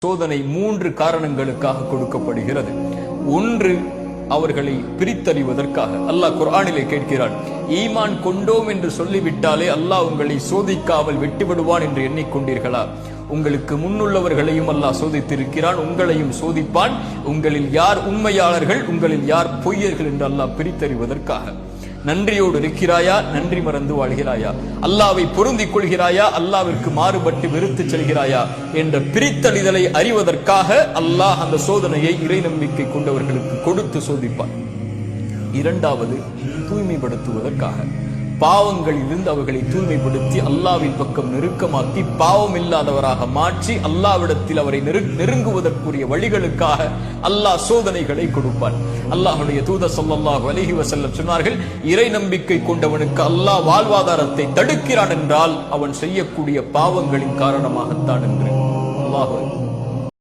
சோதனை 3 காரணங்களுக்காக கொடுக்கப்படுகிறது. ஒன்று, அவர்களை பிரித்தறிவதற்காக. அல்லாஹ் குர்ஆனிலே கேட்கிறான், ஈமான் கொண்டோம் என்று சொல்லிவிட்டாலே அல்லாஹ் உங்களை சோதிக்காமல் விட்டுவிடுவான் என்று எண்ணிக்கொண்டீர்களா? உங்களுக்கு முன்னுள்ளவர்களையும் அல்லாஹ் சோதித்திருக்கிறான், உங்களையும் சோதிப்பான். உங்களில் யார் உண்மையாளர்கள், உங்களில் யார் பொய்யர்கள் என்று அல்லாஹ் பிரித்தறிவதற்காக. நன்றியோடு இருக்கிறாயா, நன்றி மறந்து வாழ்கிறாயா? அல்லாவை பொருந்திக் கொள்கிறாயா, அல்லாவிற்கு மாறுபட்டு வெறுத்து செல்கிறாயா என்ற பிரித்தறிதலை அறிவதற்காக அல்லாஹ் அந்த சோதனையை இறை நம்பிக்கை கொண்டவர்களுக்கு கொடுத்து சோதிப்பான். இரண்டாவது, தூய்மைப்படுத்துவதற்காக. பாவங்களிலிருந்து அவர்களை தூய்மைப்படுத்தி அல்லாவின் பக்கம் நெருக்கமாக்கி பாவம் இல்லாதவராக மாற்றி அல்லாவிடத்தில் அவரை நெருங்குவதற்குரிய வழிகளுக்காக அல்லாஹ் சோதனைகளை கொடுப்பான். அல்லாஹுடைய தூதர் ஸல்லல்லாஹு அலைஹி வஸல்லம் சொன்னார்கள், இறை நம்பிக்கை கொண்டவனுக்கு அல்லாஹ் வாழ்வாதாரத்தை தடுக்கிறான் என்றால் அவன் செய்யக்கூடிய பாவங்களின் காரணமாகத்தான் என்று. அல்லாஹ்